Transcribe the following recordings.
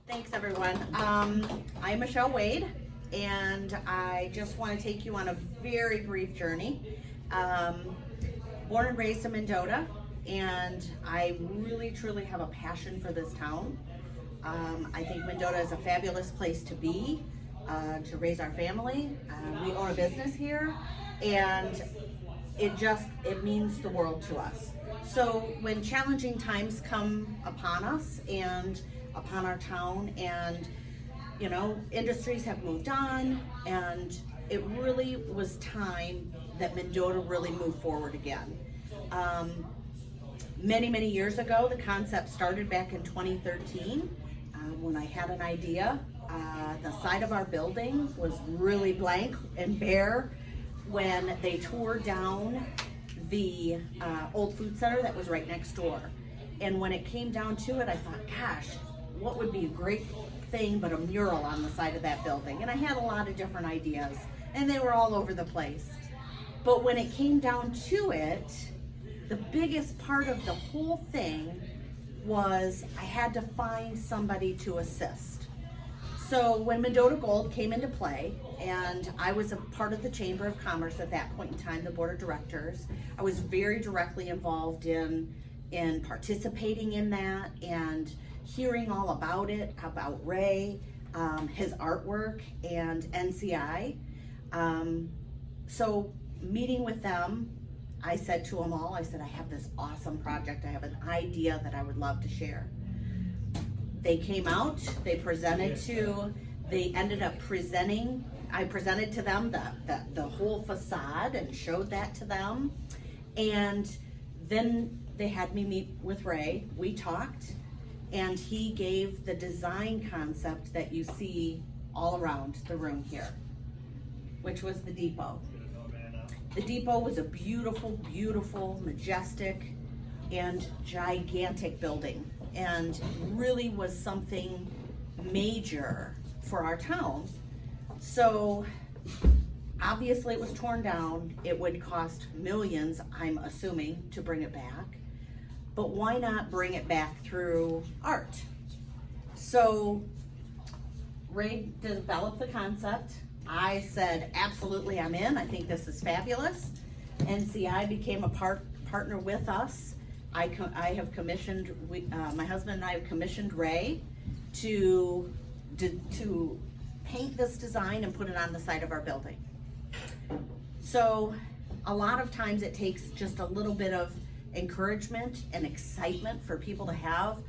Thanks, everyone. I'm Michelle Wade, and I just want to take you on a very brief journey. Born and raised in Mendota, and I really, truly have a passion for this town. I think Mendota is a fabulous place to be, to raise our family. We own a business here, and it means the world to us. So when challenging times come upon us and upon our town, and industries have moved on, and it really was time that Mendota really moved forward again. Many years ago, the concept started back in 2013 when I had an idea. The side of our building was really blank and bare when they tore down the old food center that was right next door. And when it came down to it, I thought, gosh, what would be a great thing but a mural on the side of that building? And I had a lot of different ideas, and they were all over the place. But when it came down to it, the biggest part of the whole thing was I had to find somebody to assist. So when Mendota Gold came into play, and I was a part of the Chamber of Commerce at that point in time, the board of directors, I was very directly involved in participating in that and hearing all about it, about Ray, his artwork, and NCI. So meeting with them, I said to them all, I said, I have this awesome project. I have an idea that I would love to share. They came out, they ended up presenting. I presented to them the whole facade and showed that to them. And then they had me meet with Ray. We talked, and he gave the design concept that you see all around the room here, which was the depot. The depot was a beautiful, majestic, and gigantic building, and really was something major for our town. So obviously it was torn down. It would cost millions, I'm assuming, to bring it back. But why not bring it back through art? So Ray developed the concept. I said, absolutely, I'm in. I think this is fabulous. NCI became a partner with us. I have commissioned, my husband and I have commissioned Ray to paint this design and put it on the side of our building. So a lot of times it takes just a little bit of encouragement and excitement for people to have.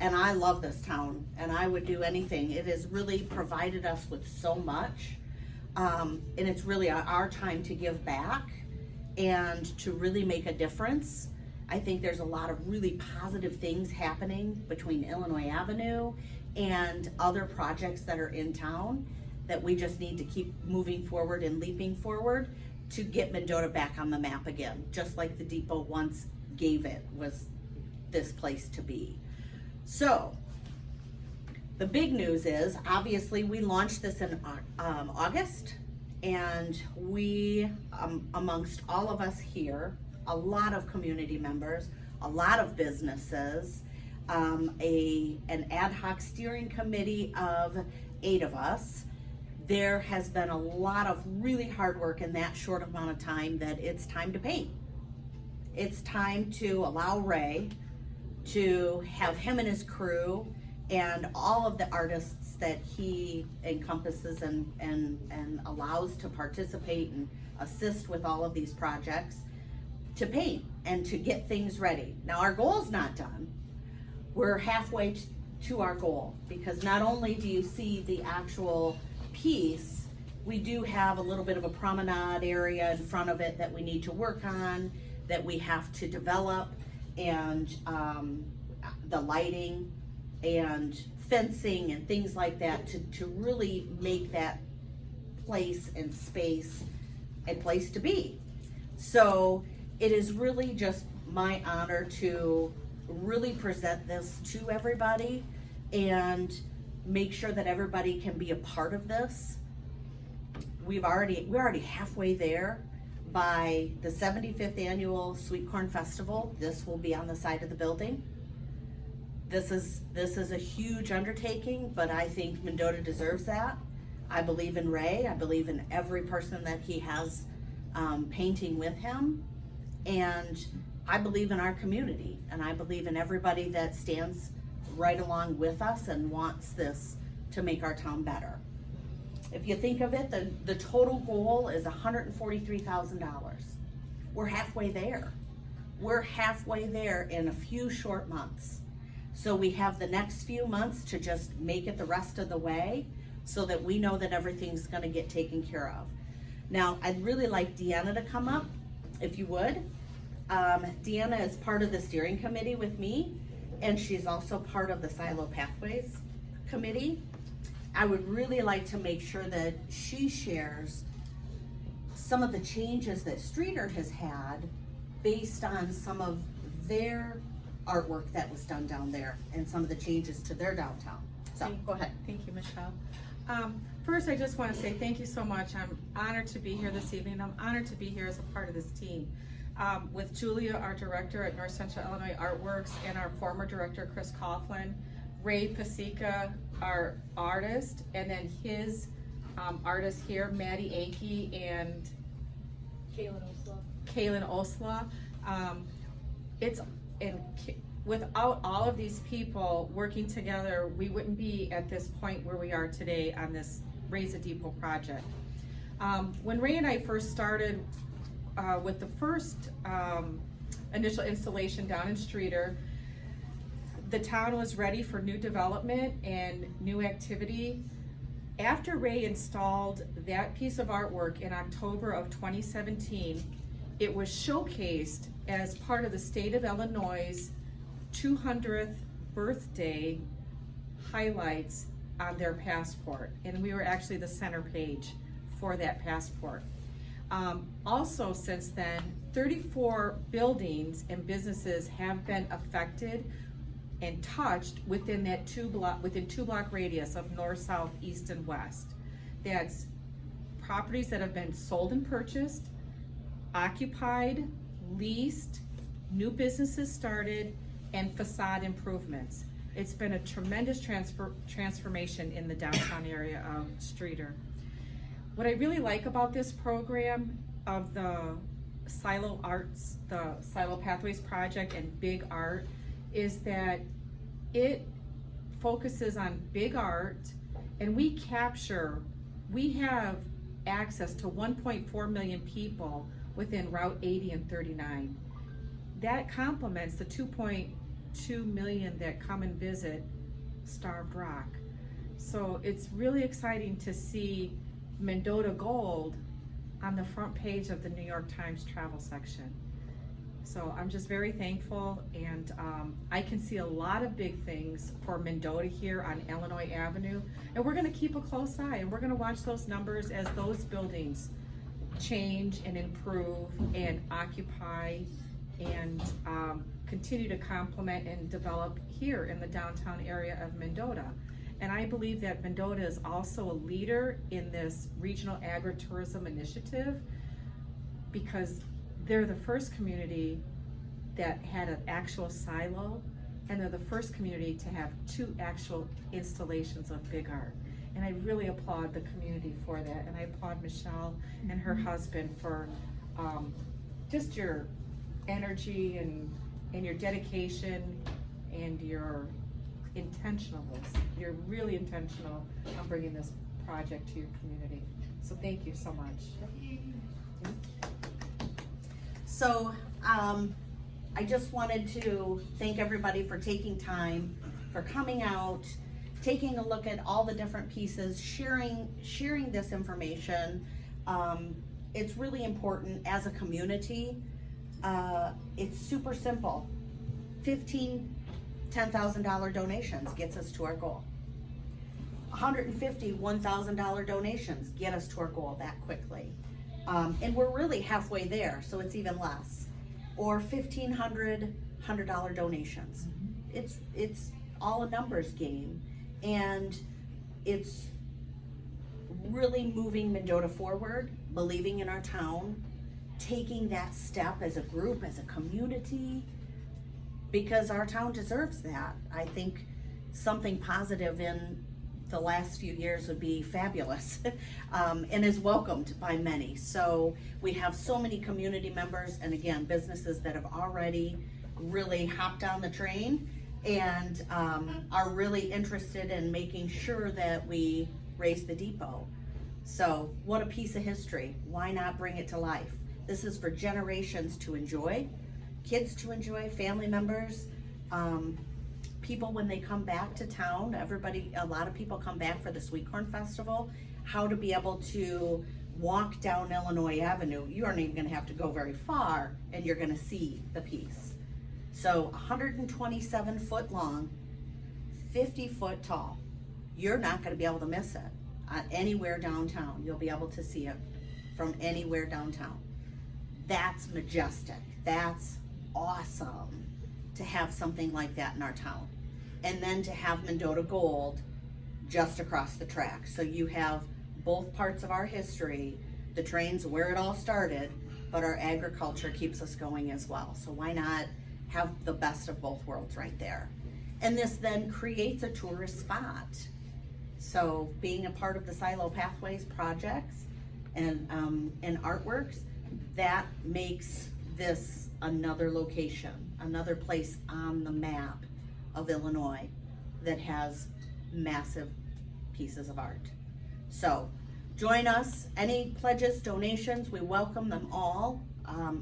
And I love this town, and I would do anything. It has really provided us with so much. And it's really our time to give back and to really make a difference. I think there's a lot of really positive things happening between Illinois Avenue and other projects that are in town that we just need to keep moving forward and leaping forward to get Mendota back on the map again, just like the depot once gave it, was this place to be. So the big news is, obviously, we launched this in August, and we, amongst all of us here, a lot of community members, a lot of businesses, an ad hoc steering committee of 8 of us. There has been a lot of really hard work in that short amount of time that it's time to paint. It's time to allow Ray to have him and his crew and all of the artists that he encompasses and allows to participate and assist with all of these projects, to paint and to get things ready. Now, our goal's not done. We're halfway to our goal, because not only do you see the actual piece, we do have a little bit of a promenade area in front of it that we need to work on, that we have to develop, and the lighting and fencing and things like that to really make that place and space a place to be. So it is really just my honor to really present this to everybody and make sure that everybody can be a part of this. We're already halfway there. By the 75th annual Sweet Corn Festival, this will be on the side of the building. this is a huge undertaking, but I think Mendota deserves that. I believe in Ray. I believe in every person that he has painting with him, and I believe in our community, and I believe in everybody that stands right along with us and wants this to make our town better. If you think of it, the total goal is $143,000. We're halfway there. We're halfway there in a few short months. So we have the next few months to just make it the rest of the way so that we know that everything's gonna get taken care of. Now, I'd really like Deanna to come up, if you would. Deanna is part of the steering committee with me, and she's also part of the Silo Pathways Committee. I would really like to make sure that she shares some of the changes that Streeter has had based on some of their artwork that was done down there and some of the changes to their downtown. So go ahead. Thank you, Michelle. First, I just want to say thank you so much. I'm honored to be here this evening. I'm honored to be here as a part of this team. With Julia, our director at North Central Illinois Artworks, and our former director, Chris Coughlin, Ray Paseka, our artist, and then his artists here, Maddie Akey and Kaylin Osla. Without all of these people working together, we wouldn't be at this point where we are today on this Raise a Depot project. When Ray and I first started with the first initial installation down in Streeter, the town was ready for new development and new activity. After Ray installed that piece of artwork in October of 2017, it was showcased as part of the state of Illinois' 200th birthday highlights on their passport, and we were actually the center page for that passport. Also, since then, 34 buildings and businesses have been affected and touched within that two block radius of north, south, east, and west. That's properties that have been sold and purchased, occupied, leased, new businesses started, and facade improvements. It's been a tremendous transformation in the downtown area of Streeter. What I really like about this program of the Silo Arts, the Silo Pathways Project and Big Art, is that it focuses on big art, and we have access to 1.4 million people within Route 80 and 39. That complements the 2.2 million that come and visit Starved Rock. So it's really exciting to see Mendota Gold on the front page of the New York Times travel section. So I'm just very thankful, and I can see a lot of big things for Mendota here on Illinois Avenue, and we're going to keep a close eye, and we're going to watch those numbers as those buildings change and improve and occupy and continue to complement and develop here in the downtown area of Mendota. And I believe that Mendota is also a leader in this regional agritourism initiative, because they're the first community that had an actual silo, and they're the first community to have 2 actual installations of big art. And I really applaud the community for that, and I applaud Michelle and her husband for just your energy and your dedication and your intentionalness. You're really intentional on bringing this project to your community. So thank you so much. So I just wanted to thank everybody for taking time, for coming out, taking a look at all the different pieces, sharing this information. It's really important as a community. It's super simple. $10,000 donations gets us to our goal. $150, $1,000 donations get us to our goal that quickly. And we're really halfway there, so it's even less. Or $1,500, $100 donations. It's all a numbers game, and it's really moving Mendota forward, believing in our town, taking that step as a group, as a community, because our town deserves that. I think something positive in the last few years would be fabulous, and is welcomed by many. So we have so many community members, and again, businesses that have already really hopped on the train and are really interested in making sure that we raise the depot. So what a piece of history. Why not bring it to life? This is for generations to enjoy, kids to enjoy, family members, people when they come back to town. A lot of people come back for the Sweet Corn Festival. How to be able to walk down Illinois Avenue. You aren't even gonna have to go very far and you're gonna see the piece. So 127 foot long, 50 foot tall. You're not gonna be able to miss it anywhere downtown. You'll be able to see it from anywhere downtown. That's majestic. That's awesome to have something like that in our town. And then to have Mendota Gold just across the track. So you have both parts of our history, the trains where it all started, but our agriculture keeps us going as well. So why not have the best of both worlds right there? And this then creates a tourist spot. So being a part of the Silo Pathways projects and artworks, that makes this another location, another place on the map of Illinois that has massive pieces of art. So join us. Any pledges, donations, we welcome them all.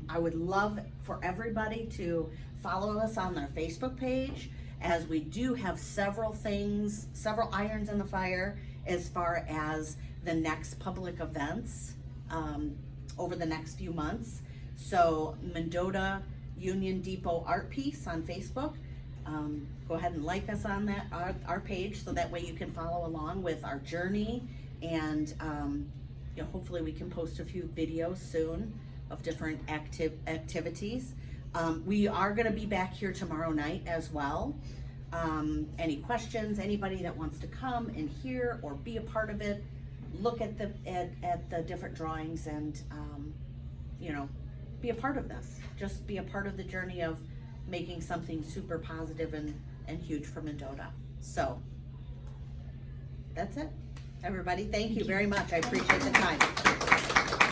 I would love for everybody to follow us on their Facebook page, as we do have several things, several irons in the fire as far as the next public events over the next few months. So Mendota Union Depot Art Piece on Facebook. Go ahead and like us on that our page, so that way you can follow along with our journey, and hopefully we can post a few videos soon of different activities. We are going to be back here tomorrow night as well. Any questions, anybody that wants to come and hear or be a part of it, look at the different drawings and be a part of this. Just be a part of the journey of making something super positive and huge for Mendota. So that's it, everybody. Thank you very much. I appreciate the time.